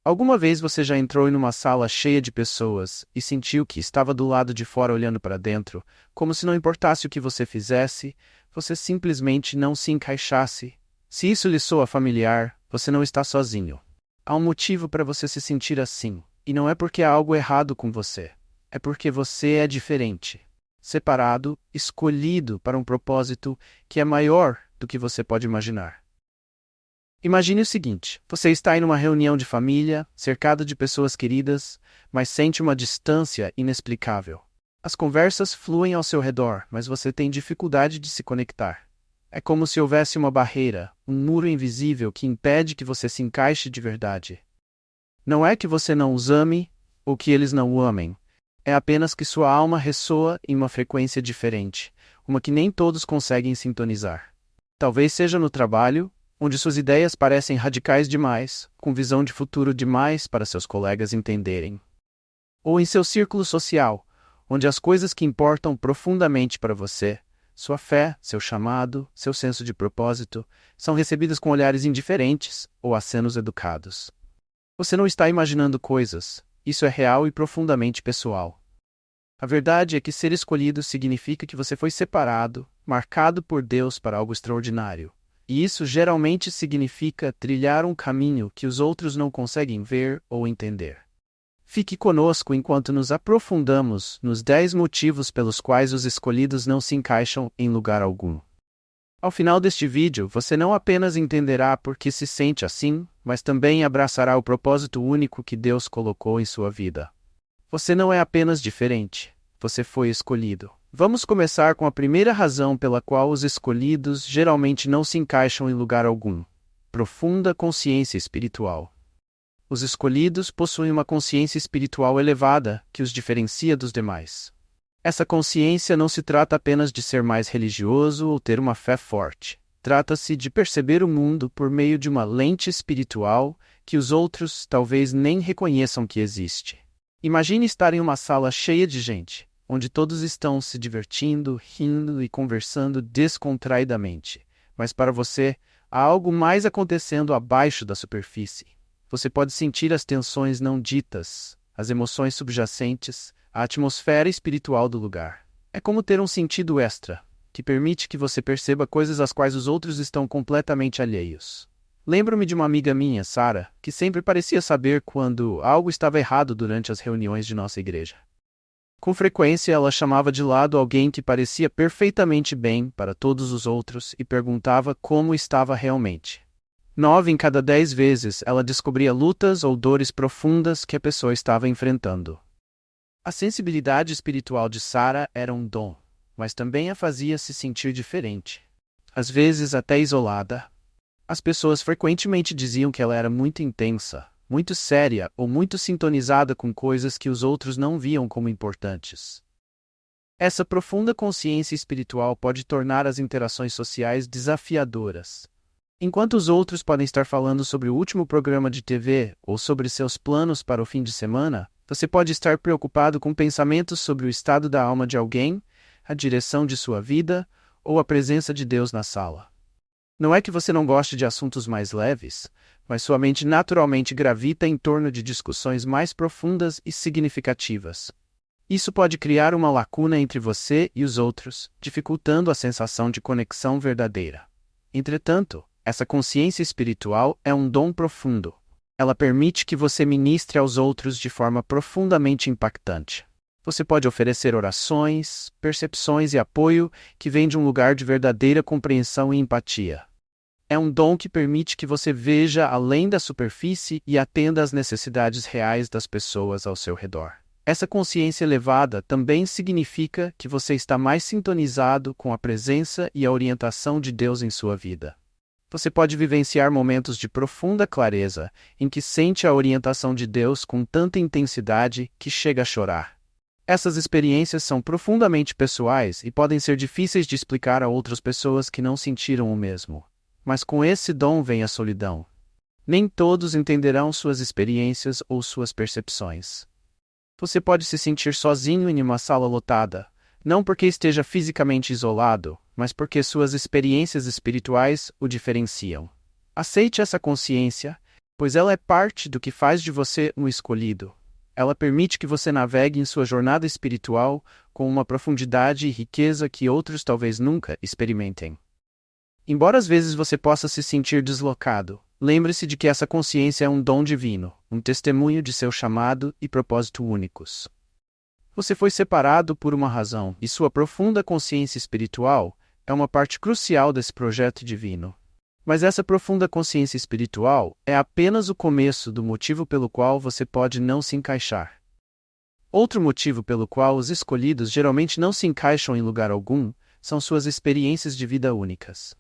Alguma vez você já entrou em uma sala cheia de pessoas e sentiu que estava do lado de fora olhando para dentro, como se não importasse o que você fizesse, você simplesmente não se encaixasse? Se isso lhe soa familiar, você não está sozinho. Há um motivo para você se sentir assim, e não é porque há algo errado com você. É porque você é diferente, separado, escolhido para um propósito que é maior do que você pode imaginar. Imagine o seguinte: você está em uma reunião de família, cercado de pessoas queridas, mas sente uma distância inexplicável. As conversas fluem ao seu redor, mas você tem dificuldade de se conectar. É como se houvesse uma barreira, um muro invisível que impede que você se encaixe de verdade. Não é que você não os ame, ou que eles não o amem. É apenas que sua alma ressoa em uma frequência diferente, uma que nem todos conseguem sintonizar. Talvez seja no trabalho, onde suas ideias parecem radicais demais, com visão de futuro demais para seus colegas entenderem. Ou em seu círculo social, onde as coisas que importam profundamente para você, sua fé, seu chamado, seu senso de propósito, são recebidas com olhares indiferentes ou acenos educados. Você não está imaginando coisas, isso é real e profundamente pessoal. A verdade é que ser escolhido significa que você foi separado, marcado por Deus para algo extraordinário. E isso geralmente significa trilhar um caminho que os outros não conseguem ver ou entender. Fique conosco enquanto nos aprofundamos nos 10 motivos pelos quais os escolhidos não se encaixam em lugar algum. Ao final deste vídeo, você não apenas entenderá por que se sente assim, mas também abraçará o propósito único que Deus colocou em sua vida. Você não é apenas diferente, você foi escolhido. Vamos começar com a primeira razão pela qual os escolhidos geralmente não se encaixam em lugar algum: profunda consciência espiritual. Os escolhidos possuem uma consciência espiritual elevada que os diferencia dos demais. Essa consciência não se trata apenas de ser mais religioso ou ter uma fé forte. Trata-se de perceber o mundo por meio de uma lente espiritual que os outros talvez nem reconheçam que existe. Imagine estar em uma sala cheia de gente, onde todos estão se divertindo, rindo e conversando descontraidamente. Mas para você, há algo mais acontecendo abaixo da superfície. Você pode sentir as tensões não ditas, as emoções subjacentes, a atmosfera espiritual do lugar. É como ter um sentido extra, que permite que você perceba coisas às quais os outros estão completamente alheios. Lembro-me de uma amiga minha, Sarah, que sempre parecia saber quando algo estava errado durante as reuniões de nossa igreja. Com frequência, ela chamava de lado alguém que parecia perfeitamente bem para todos os outros e perguntava como estava realmente. 9 em cada 10 vezes ela descobria lutas ou dores profundas que a pessoa estava enfrentando. A sensibilidade espiritual de Sarah era um dom, mas também a fazia se sentir diferente. Às vezes até isolada. As pessoas frequentemente diziam que ela era muito intensa, muito séria ou muito sintonizada com coisas que os outros não viam como importantes. Essa profunda consciência espiritual pode tornar as interações sociais desafiadoras. Enquanto os outros podem estar falando sobre o último programa de TV ou sobre seus planos para o fim de semana, você pode estar preocupado com pensamentos sobre o estado da alma de alguém, a direção de sua vida ou a presença de Deus na sala. Não é que você não goste de assuntos mais leves, mas sua mente naturalmente gravita em torno de discussões mais profundas e significativas. Isso pode criar uma lacuna entre você e os outros, dificultando a sensação de conexão verdadeira. Entretanto, essa consciência espiritual é um dom profundo. Ela permite que você ministre aos outros de forma profundamente impactante. Você pode oferecer orações, percepções e apoio que vêm de um lugar de verdadeira compreensão e empatia. É um dom que permite que você veja além da superfície e atenda às necessidades reais das pessoas ao seu redor. Essa consciência elevada também significa que você está mais sintonizado com a presença e a orientação de Deus em sua vida. Você pode vivenciar momentos de profunda clareza, em que sente a orientação de Deus com tanta intensidade que chega a chorar. Essas experiências são profundamente pessoais e podem ser difíceis de explicar a outras pessoas que não sentiram o mesmo. Mas com esse dom vem a solidão. Nem todos entenderão suas experiências ou suas percepções. Você pode se sentir sozinho em uma sala lotada, não porque esteja fisicamente isolado, mas porque suas experiências espirituais o diferenciam. Aceite essa consciência, pois ela é parte do que faz de você um escolhido. Ela permite que você navegue em sua jornada espiritual com uma profundidade e riqueza que outros talvez nunca experimentem. Embora às vezes você possa se sentir deslocado, lembre-se de que essa consciência é um dom divino, um testemunho de seu chamado e propósito únicos. Você foi separado por uma razão, e sua profunda consciência espiritual é uma parte crucial desse projeto divino. Mas essa profunda consciência espiritual é apenas o começo do motivo pelo qual você pode não se encaixar. Outro motivo pelo qual os escolhidos geralmente não se encaixam em lugar algum são suas experiências de vida únicas.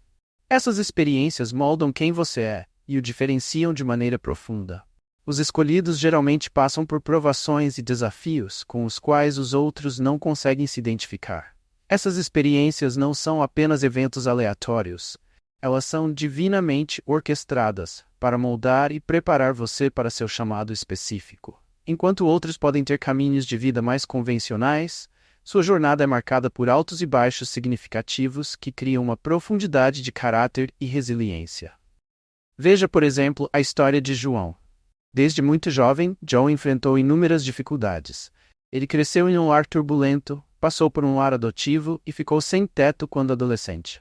Essas experiências moldam quem você é e o diferenciam de maneira profunda. Os escolhidos geralmente passam por provações e desafios com os quais os outros não conseguem se identificar. Essas experiências não são apenas eventos aleatórios, elas são divinamente orquestradas para moldar e preparar você para seu chamado específico. Enquanto outros podem ter caminhos de vida mais convencionais, sua jornada é marcada por altos e baixos significativos que criam uma profundidade de caráter e resiliência. Veja, por exemplo, a história de João. Desde muito jovem, John enfrentou inúmeras dificuldades. Ele cresceu em um lar turbulento, passou por um lar adotivo e ficou sem teto quando adolescente.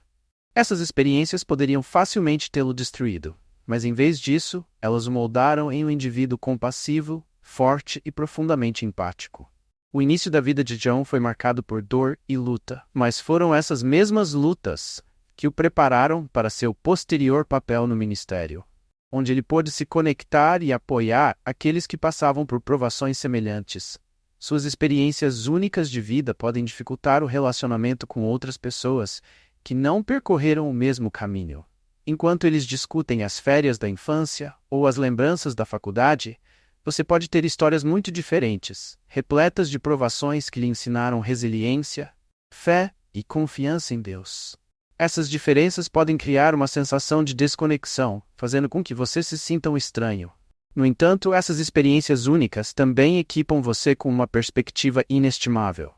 Essas experiências poderiam facilmente tê-lo destruído, mas em vez disso, elas o moldaram em um indivíduo compassivo, forte e profundamente empático. O início da vida de John foi marcado por dor e luta, mas foram essas mesmas lutas que o prepararam para seu posterior papel no ministério, onde ele pôde se conectar e apoiar aqueles que passavam por provações semelhantes. Suas experiências únicas de vida podem dificultar o relacionamento com outras pessoas que não percorreram o mesmo caminho. Enquanto eles discutem as férias da infância ou as lembranças da faculdade, você pode ter histórias muito diferentes, repletas de provações que lhe ensinaram resiliência, fé e confiança em Deus. Essas diferenças podem criar uma sensação de desconexão, fazendo com que você se sinta um estranho. No entanto, essas experiências únicas também equipam você com uma perspectiva inestimável.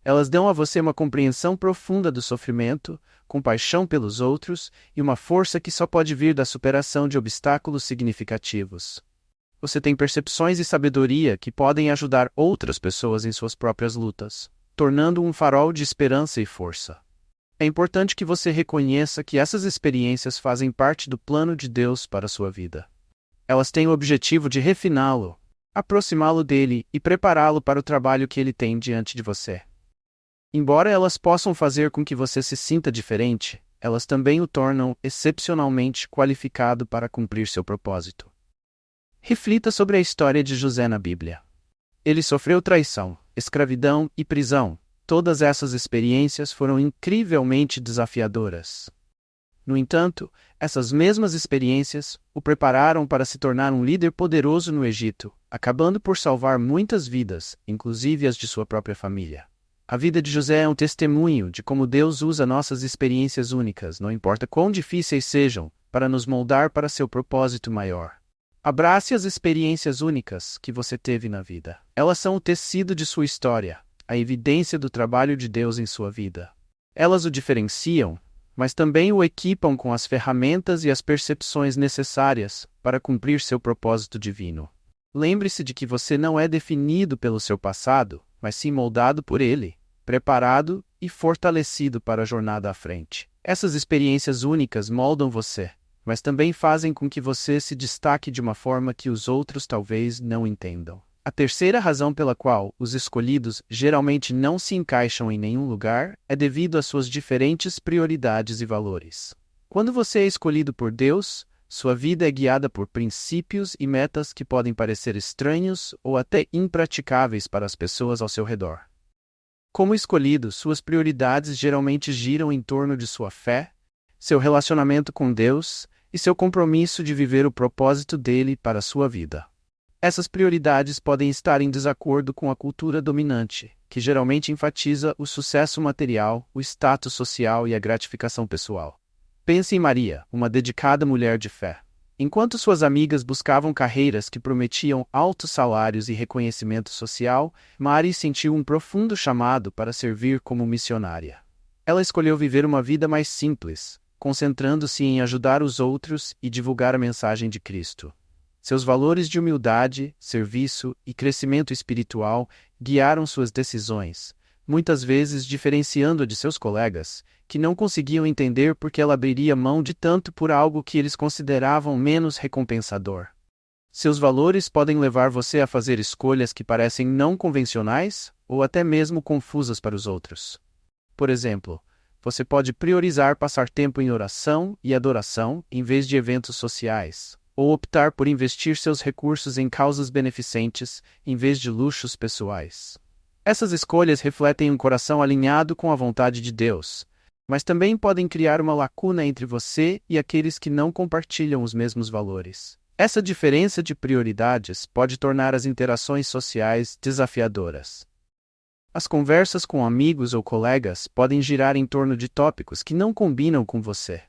Elas dão a você uma compreensão profunda do sofrimento, compaixão pelos outros e uma força que só pode vir da superação de obstáculos significativos. Você tem percepções e sabedoria que podem ajudar outras pessoas em suas próprias lutas, tornando um farol de esperança e força. É importante que você reconheça que essas experiências fazem parte do plano de Deus para a sua vida. Elas têm o objetivo de refiná-lo, aproximá-lo dele e prepará-lo para o trabalho que ele tem diante de você. Embora elas possam fazer com que você se sinta diferente, elas também o tornam excepcionalmente qualificado para cumprir seu propósito. Reflita sobre a história de José na Bíblia. Ele sofreu traição, escravidão e prisão. Todas essas experiências foram incrivelmente desafiadoras. No entanto, essas mesmas experiências o prepararam para se tornar um líder poderoso no Egito, acabando por salvar muitas vidas, inclusive as de sua própria família. A vida de José é um testemunho de como Deus usa nossas experiências únicas, não importa quão difíceis sejam, para nos moldar para seu propósito maior. Abrace as experiências únicas que você teve na vida. Elas são o tecido de sua história, a evidência do trabalho de Deus em sua vida. Elas o diferenciam, mas também o equipam com as ferramentas e as percepções necessárias para cumprir seu propósito divino. Lembre-se de que você não é definido pelo seu passado, mas sim moldado por ele, preparado e fortalecido para a jornada à frente. Essas experiências únicas moldam você, mas também fazem com que você se destaque de uma forma que os outros talvez não entendam. A terceira razão pela qual os escolhidos geralmente não se encaixam em nenhum lugar é devido às suas diferentes prioridades e valores. Quando você é escolhido por Deus, sua vida é guiada por princípios e metas que podem parecer estranhos ou até impraticáveis para as pessoas ao seu redor. Como escolhido, suas prioridades geralmente giram em torno de sua fé, seu relacionamento com Deus e seu compromisso de viver o propósito dele para a sua vida. Essas prioridades podem estar em desacordo com a cultura dominante, que geralmente enfatiza o sucesso material, o status social e a gratificação pessoal. Pense em Maria, uma dedicada mulher de fé. Enquanto suas amigas buscavam carreiras que prometiam altos salários e reconhecimento social, Mari sentiu um profundo chamado para servir como missionária. Ela escolheu viver uma vida mais simples, concentrando-se em ajudar os outros e divulgar a mensagem de Cristo. Seus valores de humildade, serviço e crescimento espiritual guiaram suas decisões, muitas vezes diferenciando-a de seus colegas, que não conseguiam entender por que ela abriria mão de tanto por algo que eles consideravam menos recompensador. Seus valores podem levar você a fazer escolhas que parecem não convencionais ou até mesmo confusas para os outros. Por exemplo, você pode priorizar passar tempo em oração e adoração em vez de eventos sociais, ou optar por investir seus recursos em causas beneficentes em vez de luxos pessoais. Essas escolhas refletem um coração alinhado com a vontade de Deus, mas também podem criar uma lacuna entre você e aqueles que não compartilham os mesmos valores. Essa diferença de prioridades pode tornar as interações sociais desafiadoras. As conversas com amigos ou colegas podem girar em torno de tópicos que não combinam com você.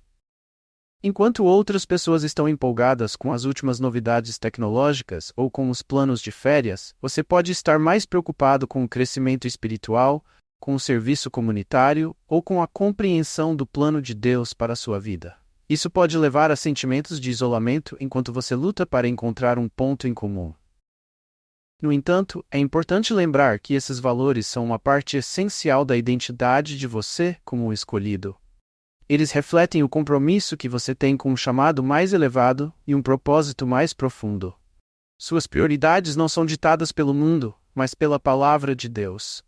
Enquanto outras pessoas estão empolgadas com as últimas novidades tecnológicas ou com os planos de férias, você pode estar mais preocupado com o crescimento espiritual, com o serviço comunitário ou com a compreensão do plano de Deus para a sua vida. Isso pode levar a sentimentos de isolamento enquanto você luta para encontrar um ponto em comum. No entanto, é importante lembrar que esses valores são uma parte essencial da identidade de você como um escolhido. Eles refletem o compromisso que você tem com um chamado mais elevado e um propósito mais profundo. Suas prioridades não são ditadas pelo mundo, mas pela palavra de Deus.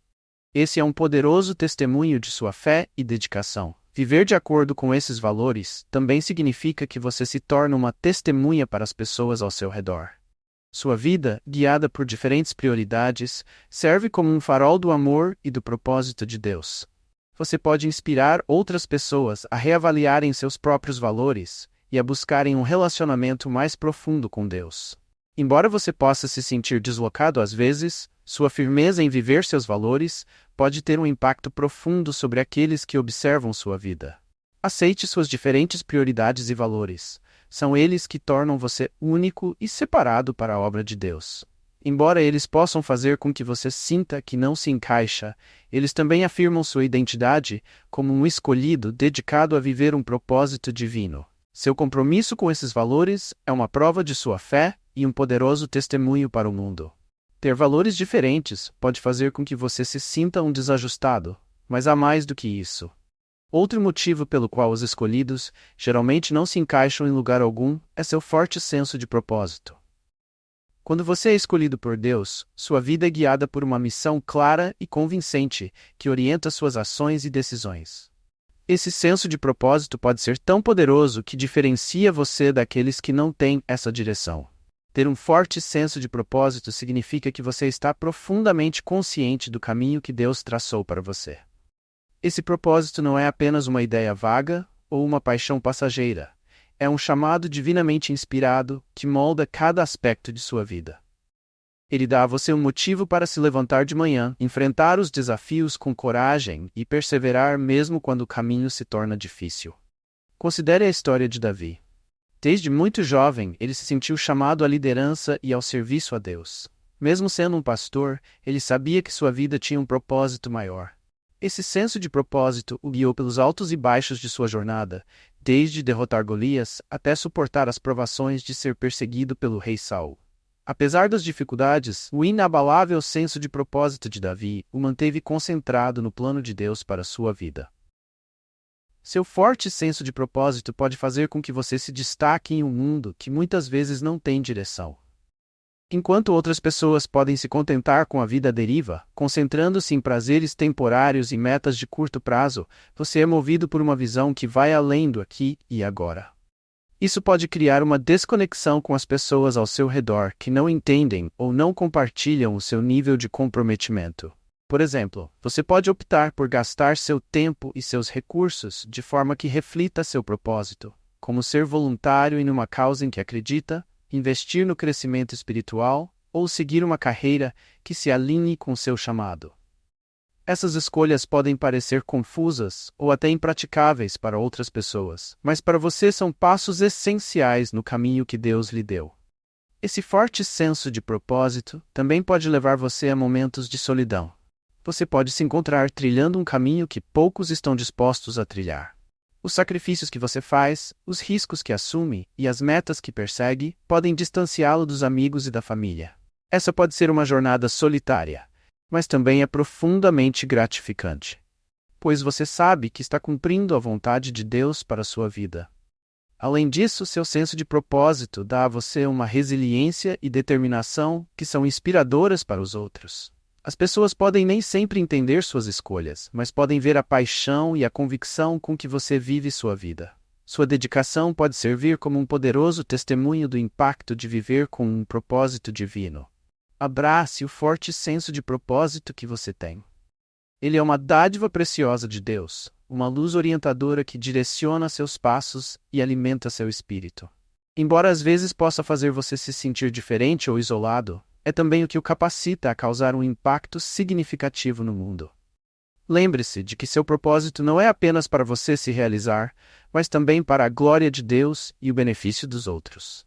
Esse é um poderoso testemunho de sua fé e dedicação. Viver de acordo com esses valores também significa que você se torna uma testemunha para as pessoas ao seu redor. Sua vida, guiada por diferentes prioridades, serve como um farol do amor e do propósito de Deus. Você pode inspirar outras pessoas a reavaliarem seus próprios valores e a buscarem um relacionamento mais profundo com Deus. Embora você possa se sentir deslocado às vezes, sua firmeza em viver seus valores pode ter um impacto profundo sobre aqueles que observam sua vida. Aceite suas diferentes prioridades e valores. São eles que tornam você único e separado para a obra de Deus. Embora eles possam fazer com que você sinta que não se encaixa, eles também afirmam sua identidade como um escolhido dedicado a viver um propósito divino. Seu compromisso com esses valores é uma prova de sua fé e um poderoso testemunho para o mundo. Ter valores diferentes pode fazer com que você se sinta um desajustado, mas há mais do que isso. Outro motivo pelo qual os escolhidos geralmente não se encaixam em lugar algum é seu forte senso de propósito. Quando você é escolhido por Deus, sua vida é guiada por uma missão clara e convincente que orienta suas ações e decisões. Esse senso de propósito pode ser tão poderoso que diferencia você daqueles que não têm essa direção. Ter um forte senso de propósito significa que você está profundamente consciente do caminho que Deus traçou para você. Esse propósito não é apenas uma ideia vaga ou uma paixão passageira. É um chamado divinamente inspirado que molda cada aspecto de sua vida. Ele dá a você um motivo para se levantar de manhã, enfrentar os desafios com coragem e perseverar mesmo quando o caminho se torna difícil. Considere a história de Davi. Desde muito jovem, ele se sentiu chamado à liderança e ao serviço a Deus. Mesmo sendo um pastor, ele sabia que sua vida tinha um propósito maior. Esse senso de propósito o guiou pelos altos e baixos de sua jornada, desde derrotar Golias até suportar as provações de ser perseguido pelo rei Saul. Apesar das dificuldades, o inabalável senso de propósito de Davi o manteve concentrado no plano de Deus para sua vida. Seu forte senso de propósito pode fazer com que você se destaque em um mundo que muitas vezes não tem direção. Enquanto outras pessoas podem se contentar com a vida à deriva, concentrando-se em prazeres temporários e metas de curto prazo, você é movido por uma visão que vai além do aqui e agora. Isso pode criar uma desconexão com as pessoas ao seu redor que não entendem ou não compartilham o seu nível de comprometimento. Por exemplo, você pode optar por gastar seu tempo e seus recursos de forma que reflita seu propósito, como ser voluntário em uma causa em que acredita, investir no crescimento espiritual ou seguir uma carreira que se alinhe com seu chamado. Essas escolhas podem parecer confusas ou até impraticáveis para outras pessoas, mas para você são passos essenciais no caminho que Deus lhe deu. Esse forte senso de propósito também pode levar você a momentos de solidão. Você pode se encontrar trilhando um caminho que poucos estão dispostos a trilhar. Os sacrifícios que você faz, os riscos que assume e as metas que persegue podem distanciá-lo dos amigos e da família. Essa pode ser uma jornada solitária, mas também é profundamente gratificante, pois você sabe que está cumprindo a vontade de Deus para a sua vida. Além disso, seu senso de propósito dá a você uma resiliência e determinação que são inspiradoras para os outros. As pessoas podem nem sempre entender suas escolhas, mas podem ver a paixão e a convicção com que você vive sua vida. Sua dedicação pode servir como um poderoso testemunho do impacto de viver com um propósito divino. Abrace o forte senso de propósito que você tem. Ele é uma dádiva preciosa de Deus, uma luz orientadora que direciona seus passos e alimenta seu espírito. Embora às vezes possa fazer você se sentir diferente ou isolado, é também o que o capacita a causar um impacto significativo no mundo. Lembre-se de que seu propósito não é apenas para você se realizar, mas também para a glória de Deus e o benefício dos outros.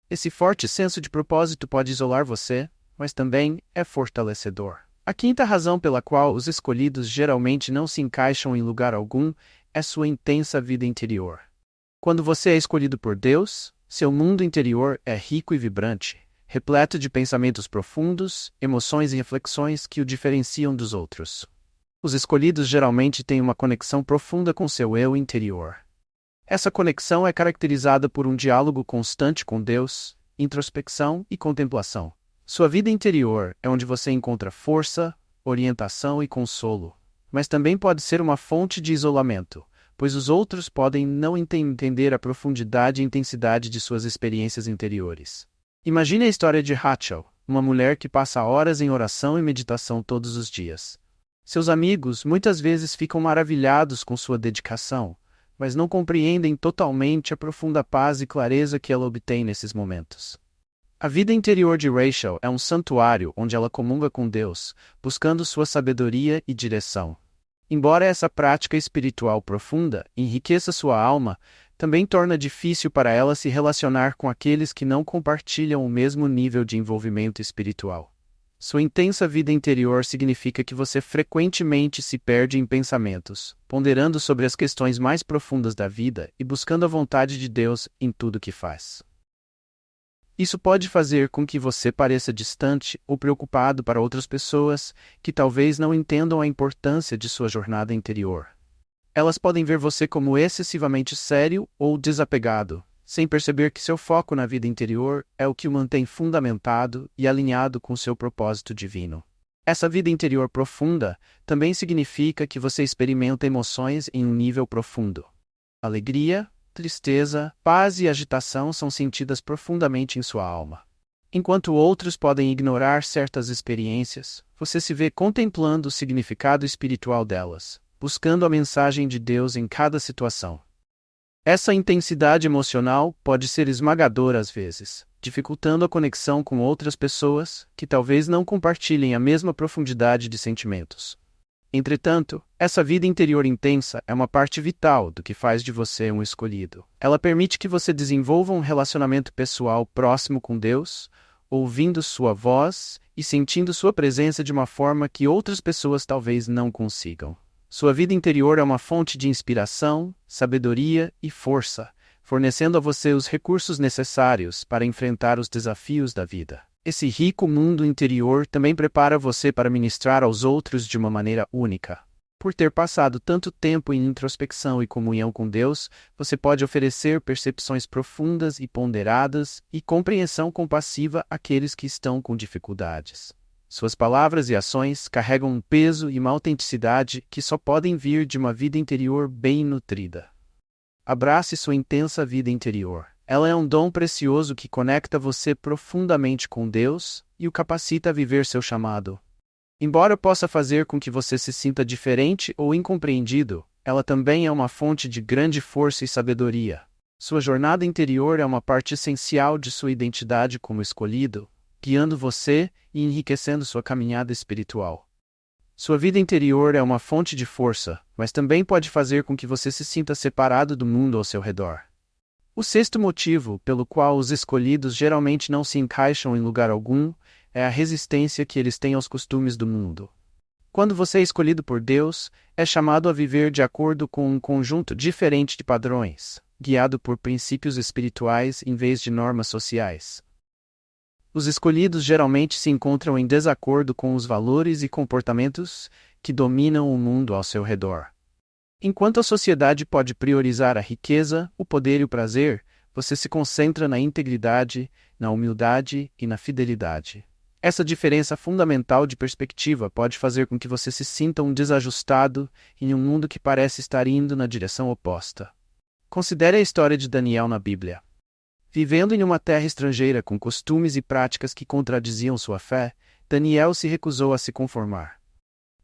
Esse forte senso de propósito pode isolar você, mas também é fortalecedor. A quinta razão pela qual os escolhidos geralmente não se encaixam em lugar algum é sua intensa vida interior. Quando você é escolhido por Deus, seu mundo interior é rico e vibrante, repleto de pensamentos profundos, emoções e reflexões que o diferenciam dos outros. Os escolhidos geralmente têm uma conexão profunda com seu eu interior. Essa conexão é caracterizada por um diálogo constante com Deus, introspecção e contemplação. Sua vida interior é onde você encontra força, orientação e consolo, mas também pode ser uma fonte de isolamento, pois os outros podem não entender a profundidade e intensidade de suas experiências interiores. Imagine a história de Rachel, uma mulher que passa horas em oração e meditação todos os dias. Seus amigos muitas vezes ficam maravilhados com sua dedicação, mas não compreendem totalmente a profunda paz e clareza que ela obtém nesses momentos. A vida interior de Rachel é um santuário onde ela comunga com Deus, buscando sua sabedoria e direção. Embora essa prática espiritual profunda enriqueça sua alma, também torna difícil para ela se relacionar com aqueles que não compartilham o mesmo nível de envolvimento espiritual. Sua intensa vida interior significa que você frequentemente se perde em pensamentos, ponderando sobre as questões mais profundas da vida e buscando a vontade de Deus em tudo que faz. Isso pode fazer com que você pareça distante ou preocupado para outras pessoas que talvez não entendam a importância de sua jornada interior. Elas podem ver você como excessivamente sério ou desapegado, sem perceber que seu foco na vida interior é o que o mantém fundamentado e alinhado com seu propósito divino. Essa vida interior profunda também significa que você experimenta emoções em um nível profundo. Alegria, tristeza, paz e agitação são sentidas profundamente em sua alma. Enquanto outros podem ignorar certas experiências, você se vê contemplando o significado espiritual delas, buscando a mensagem de Deus em cada situação. Essa intensidade emocional pode ser esmagadora às vezes, dificultando a conexão com outras pessoas que talvez não compartilhem a mesma profundidade de sentimentos. Entretanto, essa vida interior intensa é uma parte vital do que faz de você um escolhido. Ela permite que você desenvolva um relacionamento pessoal próximo com Deus, ouvindo sua voz e sentindo sua presença de uma forma que outras pessoas talvez não consigam. Sua vida interior é uma fonte de inspiração, sabedoria e força, fornecendo a você os recursos necessários para enfrentar os desafios da vida. Esse rico mundo interior também prepara você para ministrar aos outros de uma maneira única. Por ter passado tanto tempo em introspecção e comunhão com Deus, você pode oferecer percepções profundas e ponderadas e compreensão compassiva àqueles que estão com dificuldades. Suas palavras e ações carregam um peso e uma autenticidade que só podem vir de uma vida interior bem nutrida. Abrace sua intensa vida interior. Ela é um dom precioso que conecta você profundamente com Deus e o capacita a viver seu chamado. Embora possa fazer com que você se sinta diferente ou incompreendido, ela também é uma fonte de grande força e sabedoria. Sua jornada interior é uma parte essencial de sua identidade como escolhido, guiando você e enriquecendo sua caminhada espiritual. Sua vida interior é uma fonte de força, mas também pode fazer com que você se sinta separado do mundo ao seu redor. O sexto motivo pelo qual os escolhidos geralmente não se encaixam em lugar algum é a resistência que eles têm aos costumes do mundo. Quando você é escolhido por Deus, é chamado a viver de acordo com um conjunto diferente de padrões, guiado por princípios espirituais em vez de normas sociais. Os escolhidos geralmente se encontram em desacordo com os valores e comportamentos que dominam o mundo ao seu redor. Enquanto a sociedade pode priorizar a riqueza, o poder e o prazer, você se concentra na integridade, na humildade e na fidelidade. Essa diferença fundamental de perspectiva pode fazer com que você se sinta um desajustado em um mundo que parece estar indo na direção oposta. Considere a história de Daniel na Bíblia. Vivendo em uma terra estrangeira com costumes e práticas que contradiziam sua fé, Daniel se recusou a se conformar.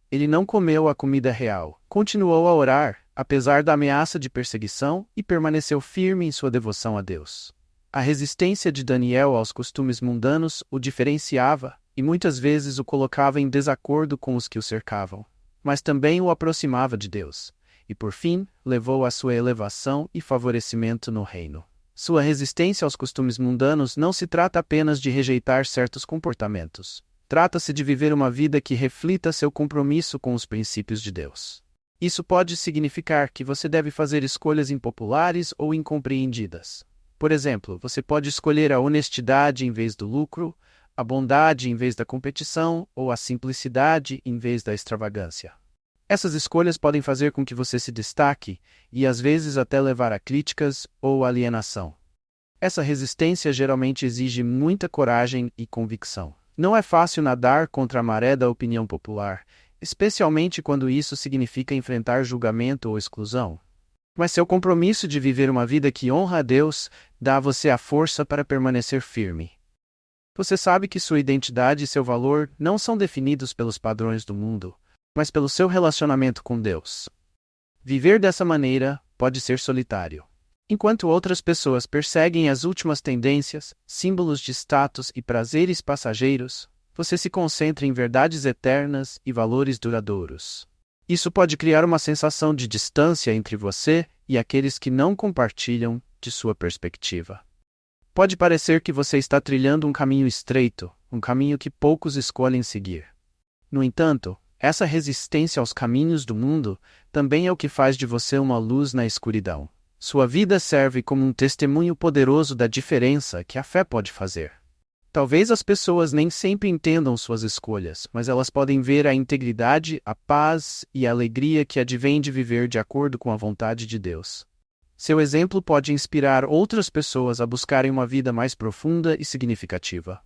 Ele não comeu a comida real, continuou a orar, apesar da ameaça de perseguição, e permaneceu firme em sua devoção a Deus. A resistência de Daniel aos costumes mundanos o diferenciava, e muitas vezes o colocava em desacordo com os que o cercavam, mas também o aproximava de Deus, e por fim, levou à sua elevação e favorecimento no reino. Sua resistência aos costumes mundanos não se trata apenas de rejeitar certos comportamentos. Trata-se de viver uma vida que reflita seu compromisso com os princípios de Deus. Isso pode significar que você deve fazer escolhas impopulares ou incompreendidas. Por exemplo, você pode escolher a honestidade em vez do lucro, a bondade em vez da competição ou a simplicidade em vez da extravagância. Essas escolhas podem fazer com que você se destaque e às vezes até levar a críticas ou alienação. Essa resistência geralmente exige muita coragem e convicção. Não é fácil nadar contra a maré da opinião popular, especialmente quando isso significa enfrentar julgamento ou exclusão. Mas seu compromisso de viver uma vida que honra a Deus dá a você a força para permanecer firme. Você sabe que sua identidade e seu valor não são definidos pelos padrões do mundo, mas pelo seu relacionamento com Deus. Viver dessa maneira pode ser solitário. Enquanto outras pessoas perseguem as últimas tendências, símbolos de status e prazeres passageiros, você se concentra em verdades eternas e valores duradouros. Isso pode criar uma sensação de distância entre você e aqueles que não compartilham de sua perspectiva. Pode parecer que você está trilhando um caminho estreito, um caminho que poucos escolhem seguir. No entanto, essa resistência aos caminhos do mundo também é o que faz de você uma luz na escuridão. Sua vida serve como um testemunho poderoso da diferença que a fé pode fazer. Talvez as pessoas nem sempre entendam suas escolhas, mas elas podem ver a integridade, a paz e a alegria que advém de viver de acordo com a vontade de Deus. Seu exemplo pode inspirar outras pessoas a buscarem uma vida mais profunda e significativa.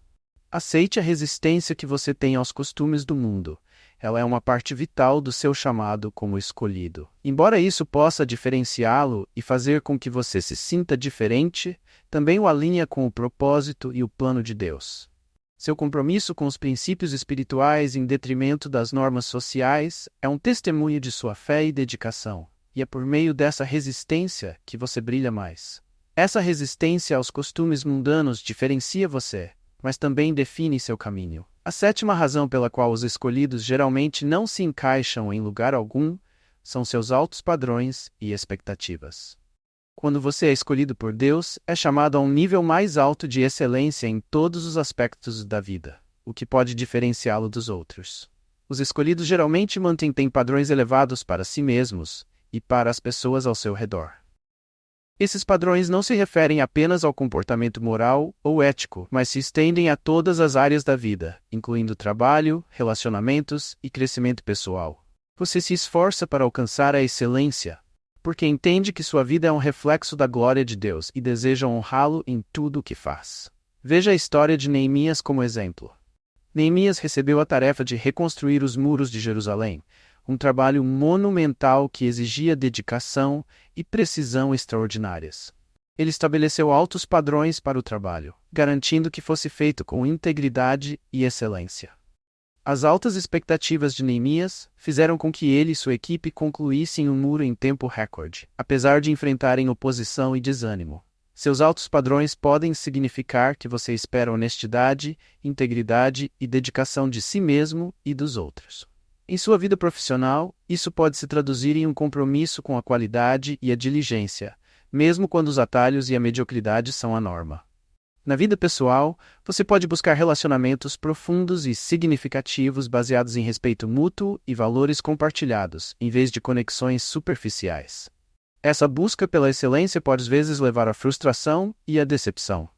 Aceite a resistência que você tem aos costumes do mundo. Ela é uma parte vital do seu chamado como escolhido. Embora isso possa diferenciá-lo e fazer com que você se sinta diferente, também o alinha com o propósito e o plano de Deus. Seu compromisso com os princípios espirituais em detrimento das normas sociais é um testemunho de sua fé e dedicação, e é por meio dessa resistência que você brilha mais. Essa resistência aos costumes mundanos diferencia você, mas também define seu caminho. A sétima razão pela qual os escolhidos geralmente não se encaixam em lugar algum são seus altos padrões e expectativas. Quando você é escolhido por Deus, é chamado a um nível mais alto de excelência em todos os aspectos da vida, o que pode diferenciá-lo dos outros. Os escolhidos geralmente mantêm padrões elevados para si mesmos e para as pessoas ao seu redor. Esses padrões não se referem apenas ao comportamento moral ou ético, mas se estendem a todas as áreas da vida, incluindo trabalho, relacionamentos e crescimento pessoal. Você se esforça para alcançar a excelência, porque entende que sua vida é um reflexo da glória de Deus e deseja honrá-lo em tudo o que faz. Veja a história de Neemias como exemplo. Neemias recebeu a tarefa de reconstruir os muros de Jerusalém, um trabalho monumental que exigia dedicação e precisão extraordinárias. Ele estabeleceu altos padrões para o trabalho, garantindo que fosse feito com integridade e excelência. As altas expectativas de Neemias fizeram com que ele e sua equipe concluíssem o muro em tempo recorde, apesar de enfrentarem oposição e desânimo. Seus altos padrões podem significar que você espera honestidade, integridade e dedicação de si mesmo e dos outros. Em sua vida profissional, isso pode se traduzir em um compromisso com a qualidade e a diligência, mesmo quando os atalhos e a mediocridade são a norma. Na vida pessoal, você pode buscar relacionamentos profundos e significativos baseados em respeito mútuo e valores compartilhados, em vez de conexões superficiais. Essa busca pela excelência pode às vezes levar à frustração e à decepção.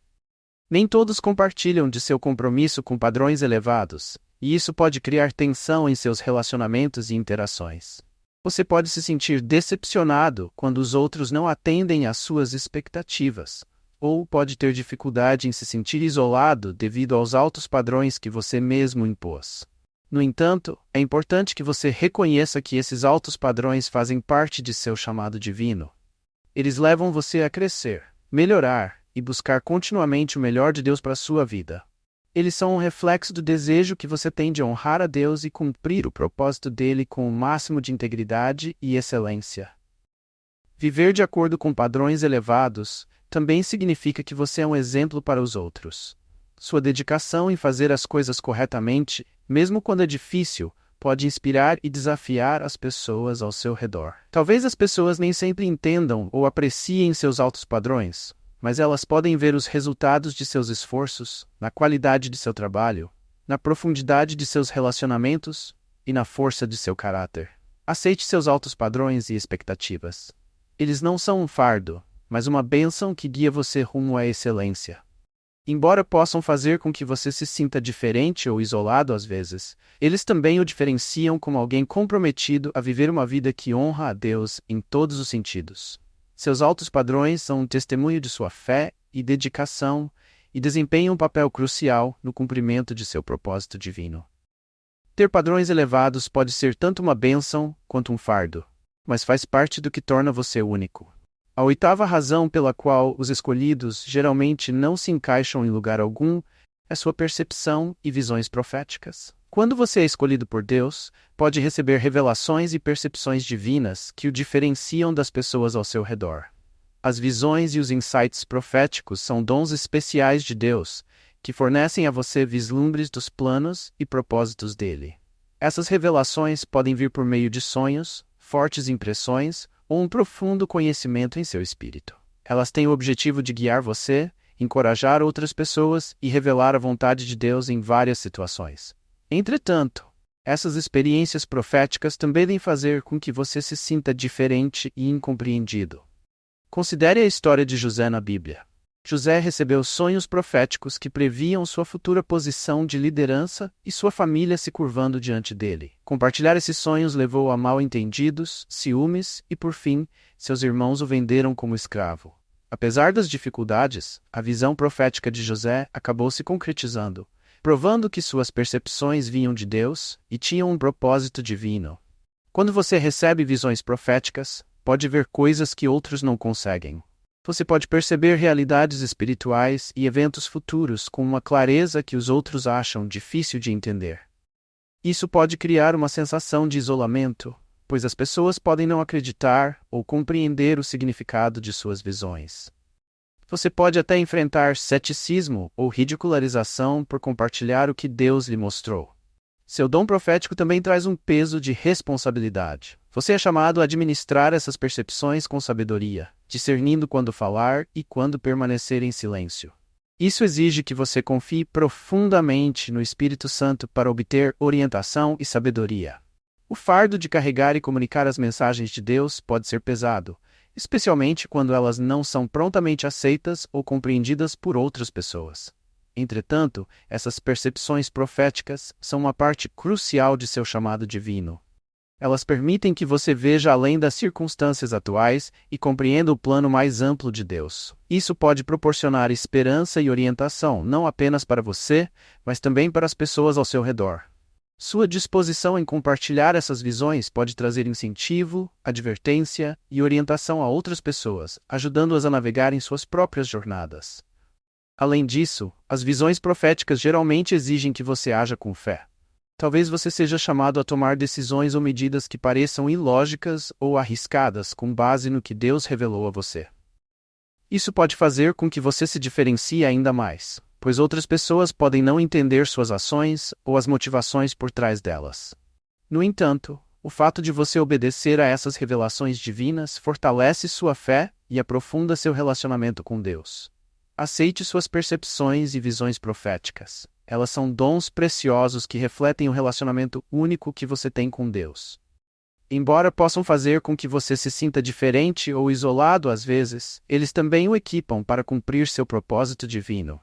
Nem todos compartilham de seu compromisso com padrões elevados, e isso pode criar tensão em seus relacionamentos e interações. Você pode se sentir decepcionado quando os outros não atendem às suas expectativas, ou pode ter dificuldade em se sentir isolado devido aos altos padrões que você mesmo impôs. No entanto, é importante que você reconheça que esses altos padrões fazem parte de seu chamado divino. Eles levam você a crescer, melhorar e buscar continuamente o melhor de Deus para a sua vida. Eles são um reflexo do desejo que você tem de honrar a Deus e cumprir o propósito dele com o máximo de integridade e excelência. Viver de acordo com padrões elevados também significa que você é um exemplo para os outros. Sua dedicação em fazer as coisas corretamente, mesmo quando é difícil, pode inspirar e desafiar as pessoas ao seu redor. Talvez as pessoas nem sempre entendam ou apreciem seus altos padrões, mas elas podem ver os resultados de seus esforços, na qualidade de seu trabalho, na profundidade de seus relacionamentos e na força de seu caráter. Aceite seus altos padrões e expectativas. Eles não são um fardo, mas uma bênção que guia você rumo à excelência. Embora possam fazer com que você se sinta diferente ou isolado às vezes, eles também o diferenciam como alguém comprometido a viver uma vida que honra a Deus em todos os sentidos. Seus altos padrões são um testemunho de sua fé e dedicação e desempenham um papel crucial no cumprimento de seu propósito divino. Ter padrões elevados pode ser tanto uma bênção quanto um fardo, mas faz parte do que torna você único. A oitava razão pela qual os escolhidos geralmente não se encaixam em lugar algum é sua percepção e visões proféticas. Quando você é escolhido por Deus, pode receber revelações e percepções divinas que o diferenciam das pessoas ao seu redor. As visões e os insights proféticos são dons especiais de Deus, que fornecem a você vislumbres dos planos e propósitos dele. Essas revelações podem vir por meio de sonhos, fortes impressões, ou um profundo conhecimento em seu espírito. Elas têm o objetivo de guiar você, encorajar outras pessoas e revelar a vontade de Deus em várias situações. Entretanto, essas experiências proféticas também devem fazer com que você se sinta diferente e incompreendido. Considere a história de José na Bíblia. José recebeu sonhos proféticos que previam sua futura posição de liderança e sua família se curvando diante dele. Compartilhar esses sonhos levou a mal-entendidos, ciúmes e, por fim, seus irmãos o venderam como escravo. Apesar das dificuldades, a visão profética de José acabou se concretizando, provando que suas percepções vinham de Deus e tinham um propósito divino. Quando você recebe visões proféticas, pode ver coisas que outros não conseguem. Você pode perceber realidades espirituais e eventos futuros com uma clareza que os outros acham difícil de entender. Isso pode criar uma sensação de isolamento, pois as pessoas podem não acreditar ou compreender o significado de suas visões. Você pode até enfrentar ceticismo ou ridicularização por compartilhar o que Deus lhe mostrou. Seu dom profético também traz um peso de responsabilidade. Você é chamado a administrar essas percepções com sabedoria, discernindo quando falar e quando permanecer em silêncio. Isso exige que você confie profundamente no Espírito Santo para obter orientação e sabedoria. O fardo de carregar e comunicar as mensagens de Deus pode ser pesado, especialmente quando elas não são prontamente aceitas ou compreendidas por outras pessoas. Entretanto, essas percepções proféticas são uma parte crucial de seu chamado divino. Elas permitem que você veja além das circunstâncias atuais e compreenda o plano mais amplo de Deus. Isso pode proporcionar esperança e orientação não apenas para você, mas também para as pessoas ao seu redor. Sua disposição em compartilhar essas visões pode trazer incentivo, advertência e orientação a outras pessoas, ajudando-as a navegar em suas próprias jornadas. Além disso, as visões proféticas geralmente exigem que você haja com fé. Talvez você seja chamado a tomar decisões ou medidas que pareçam ilógicas ou arriscadas com base no que Deus revelou a você. Isso pode fazer com que você se diferencie ainda mais, pois outras pessoas podem não entender suas ações ou as motivações por trás delas. No entanto, o fato de você obedecer a essas revelações divinas fortalece sua fé e aprofunda seu relacionamento com Deus. Aceite suas percepções e visões proféticas. Elas são dons preciosos que refletem o relacionamento único que você tem com Deus. Embora possam fazer com que você se sinta diferente ou isolado às vezes, eles também o equipam para cumprir seu propósito divino.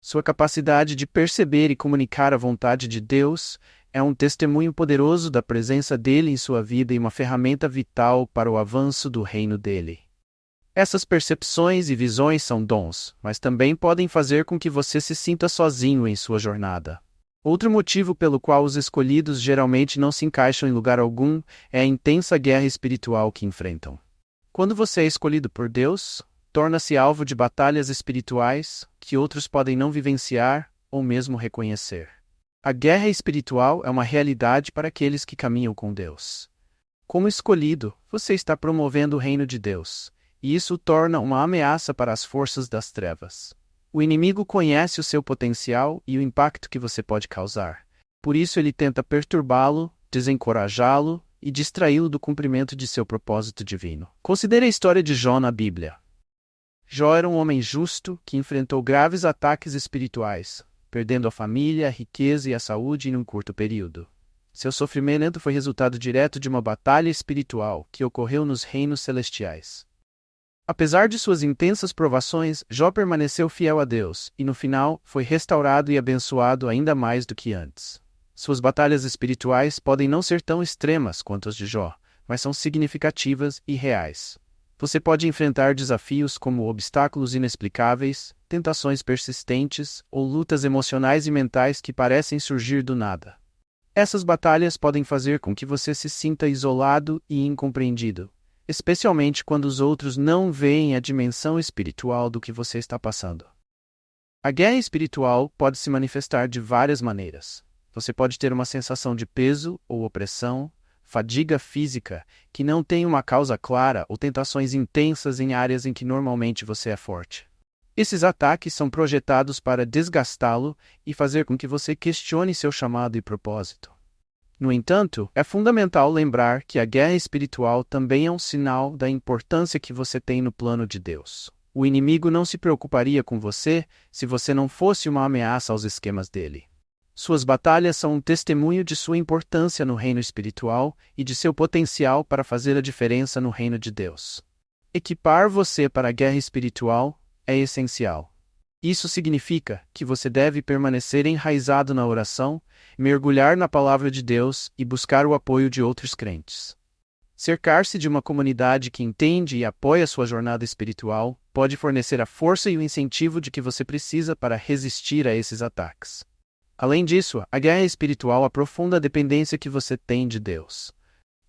Sua capacidade de perceber e comunicar a vontade de Deus é um testemunho poderoso da presença dele em sua vida e uma ferramenta vital para o avanço do reino dele. Essas percepções e visões são dons, mas também podem fazer com que você se sinta sozinho em sua jornada. Outro motivo pelo qual os escolhidos geralmente não se encaixam em lugar algum é a intensa guerra espiritual que enfrentam. Quando você é escolhido por Deus, torna-se alvo de batalhas espirituais que outros podem não vivenciar ou mesmo reconhecer. A guerra espiritual é uma realidade para aqueles que caminham com Deus. Como escolhido, você está promovendo o reino de Deus, e isso o torna uma ameaça para as forças das trevas. O inimigo conhece o seu potencial e o impacto que você pode causar. Por isso ele tenta perturbá-lo, desencorajá-lo e distraí-lo do cumprimento de seu propósito divino. Considere a história de Jó na Bíblia. Jó era um homem justo que enfrentou graves ataques espirituais, perdendo a família, a riqueza e a saúde em um curto período. Seu sofrimento foi resultado direto de uma batalha espiritual que ocorreu nos reinos celestiais. Apesar de suas intensas provações, Jó permaneceu fiel a Deus, e no final, foi restaurado e abençoado ainda mais do que antes. Suas batalhas espirituais podem não ser tão extremas quanto as de Jó, mas são significativas e reais. Você pode enfrentar desafios como obstáculos inexplicáveis, tentações persistentes ou lutas emocionais e mentais que parecem surgir do nada. Essas batalhas podem fazer com que você se sinta isolado e incompreendido, especialmente quando os outros não veem a dimensão espiritual do que você está passando. A guerra espiritual pode se manifestar de várias maneiras. Você pode ter uma sensação de peso ou opressão, fadiga física, que não tem uma causa clara ou tentações intensas em áreas em que normalmente você é forte. Esses ataques são projetados para desgastá-lo e fazer com que você questione seu chamado e propósito. No entanto, é fundamental lembrar que a guerra espiritual também é um sinal da importância que você tem no plano de Deus. O inimigo não se preocuparia com você se você não fosse uma ameaça aos esquemas dele. Suas batalhas são um testemunho de sua importância no reino espiritual e de seu potencial para fazer a diferença no reino de Deus. Equipar você para a guerra espiritual é essencial. Isso significa que você deve permanecer enraizado na oração, mergulhar na palavra de Deus e buscar o apoio de outros crentes. Cercar-se de uma comunidade que entende e apoia sua jornada espiritual pode fornecer a força e o incentivo de que você precisa para resistir a esses ataques. Além disso, a guerra espiritual aprofunda a dependência que você tem de Deus.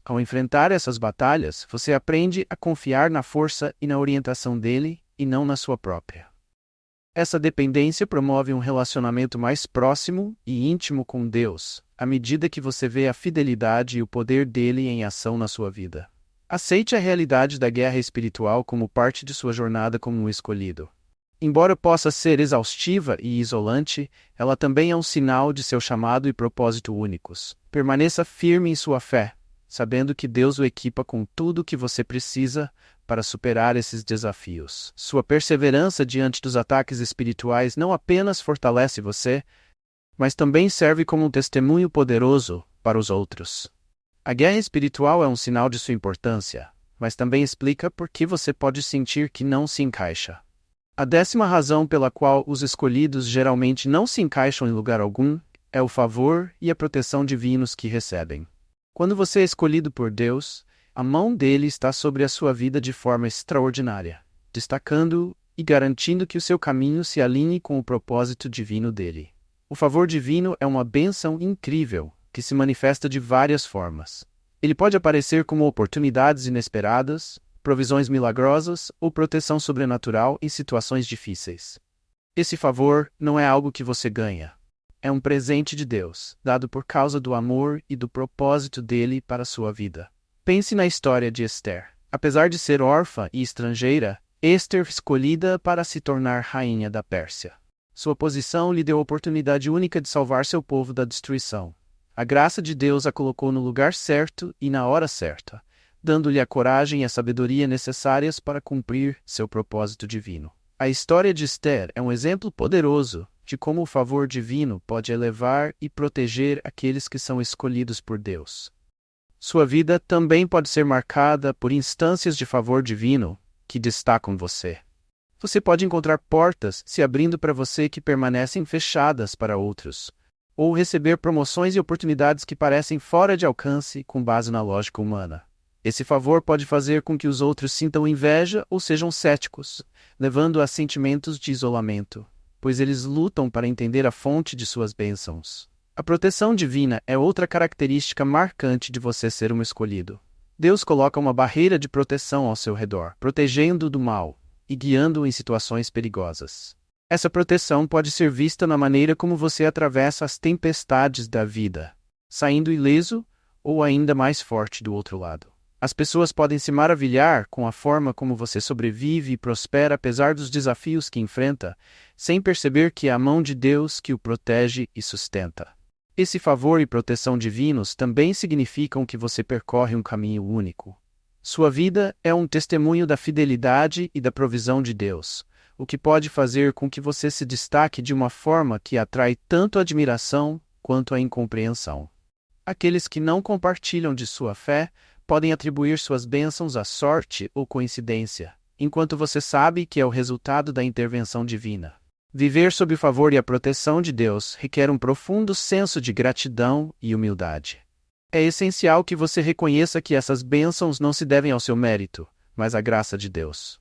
Ao enfrentar essas batalhas, você aprende a confiar na força e na orientação dele, e não na sua própria. Essa dependência promove um relacionamento mais próximo e íntimo com Deus, à medida que você vê a fidelidade e o poder dele em ação na sua vida. Aceite a realidade da guerra espiritual como parte de sua jornada como um escolhido. Embora possa ser exaustiva e isolante, ela também é um sinal de seu chamado e propósito únicos. Permaneça firme em sua fé, sabendo que Deus o equipa com tudo o que você precisa para superar esses desafios. Sua perseverança diante dos ataques espirituais não apenas fortalece você, mas também serve como um testemunho poderoso para os outros. A guerra espiritual é um sinal de sua importância, mas também explica por que você pode sentir que não se encaixa. A 10ª razão pela qual os escolhidos geralmente não se encaixam em lugar algum é o favor e a proteção divinos que recebem. Quando você é escolhido por Deus, a mão dele está sobre a sua vida de forma extraordinária, destacando-o e garantindo que o seu caminho se alinhe com o propósito divino dele. O favor divino é uma bênção incrível, que se manifesta de várias formas. Ele pode aparecer como oportunidades inesperadas, provisões milagrosas ou proteção sobrenatural em situações difíceis. Esse favor não é algo que você ganha. É um presente de Deus, dado por causa do amor e do propósito dele para a sua vida. Pense na história de Esther. Apesar de ser órfã e estrangeira, Esther foi escolhida para se tornar rainha da Pérsia. Sua posição lhe deu a oportunidade única de salvar seu povo da destruição. A graça de Deus a colocou no lugar certo e na hora certa, dando-lhe a coragem e a sabedoria necessárias para cumprir seu propósito divino. A história de Esther é um exemplo poderoso de como o favor divino pode elevar e proteger aqueles que são escolhidos por Deus. Sua vida também pode ser marcada por instâncias de favor divino que destacam você. Você pode encontrar portas se abrindo para você que permanecem fechadas para outros, ou receber promoções e oportunidades que parecem fora de alcance com base na lógica humana. Esse favor pode fazer com que os outros sintam inveja ou sejam céticos, levando a sentimentos de isolamento, pois eles lutam para entender a fonte de suas bênçãos. A proteção divina é outra característica marcante de você ser um escolhido. Deus coloca uma barreira de proteção ao seu redor, protegendo-o do mal e guiando-o em situações perigosas. Essa proteção pode ser vista na maneira como você atravessa as tempestades da vida, saindo ileso ou ainda mais forte do outro lado. As pessoas podem se maravilhar com a forma como você sobrevive e prospera apesar dos desafios que enfrenta, sem perceber que é a mão de Deus que o protege e sustenta. Esse favor e proteção divinos também significam que você percorre um caminho único. Sua vida é um testemunho da fidelidade e da provisão de Deus, o que pode fazer com que você se destaque de uma forma que atrai tanto a admiração quanto a incompreensão. Aqueles que não compartilham de sua fé podem atribuir suas bênçãos à sorte ou coincidência, enquanto você sabe que é o resultado da intervenção divina. Viver sob o favor e a proteção de Deus requer um profundo senso de gratidão e humildade. É essencial que você reconheça que essas bênçãos não se devem ao seu mérito, mas à graça de Deus.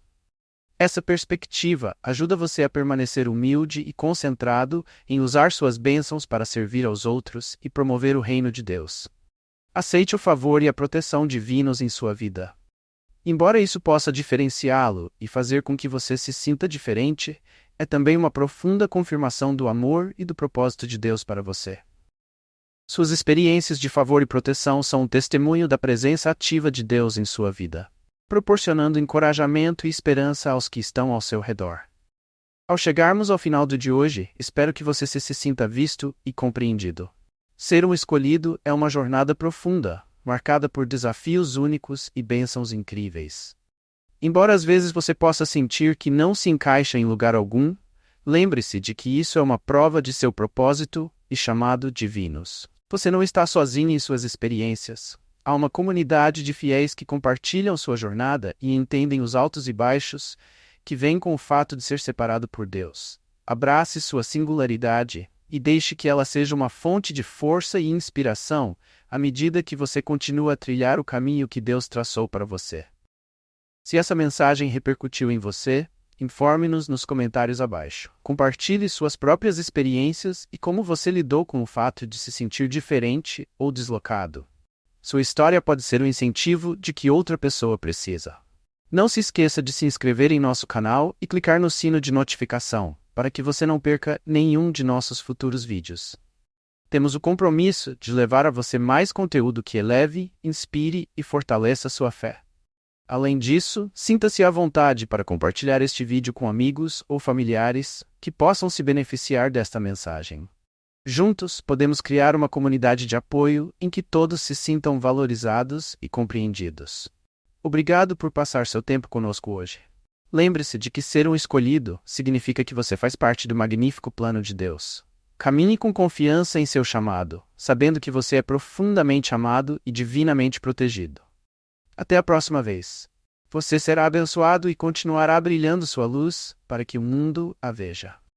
Essa perspectiva ajuda você a permanecer humilde e concentrado em usar suas bênçãos para servir aos outros e promover o reino de Deus. Aceite o favor e a proteção divinos em sua vida. Embora isso possa diferenciá-lo e fazer com que você se sinta diferente, é também uma profunda confirmação do amor e do propósito de Deus para você. Suas experiências de favor e proteção são um testemunho da presença ativa de Deus em sua vida, proporcionando encorajamento e esperança aos que estão ao seu redor. Ao chegarmos ao final do de hoje, espero que você se sinta visto e compreendido. Ser um escolhido é uma jornada profunda, marcada por desafios únicos e bênçãos incríveis. Embora às vezes você possa sentir que não se encaixa em lugar algum, lembre-se de que isso é uma prova de seu propósito e chamado divinos. Você não está sozinho em suas experiências. Há uma comunidade de fiéis que compartilham sua jornada e entendem os altos e baixos que vêm com o fato de ser separado por Deus. Abrace sua singularidade e deixe que ela seja uma fonte de força e inspiração à medida que você continua a trilhar o caminho que Deus traçou para você. Se essa mensagem repercutiu em você, informe-nos nos comentários abaixo. Compartilhe suas próprias experiências e como você lidou com o fato de se sentir diferente ou deslocado. Sua história pode ser um incentivo de que outra pessoa precisa. Não se esqueça de se inscrever em nosso canal e clicar no sino de notificação, para que você não perca nenhum de nossos futuros vídeos. Temos o compromisso de levar a você mais conteúdo que eleve, inspire e fortaleça sua fé. Além disso, sinta-se à vontade para compartilhar este vídeo com amigos ou familiares que possam se beneficiar desta mensagem. Juntos, podemos criar uma comunidade de apoio em que todos se sintam valorizados e compreendidos. Obrigado por passar seu tempo conosco hoje. Lembre-se de que ser um escolhido significa que você faz parte do magnífico plano de Deus. Caminhe com confiança em seu chamado, sabendo que você é profundamente amado e divinamente protegido. Até a próxima vez. Você será abençoado e continuará brilhando sua luz para que o mundo a veja.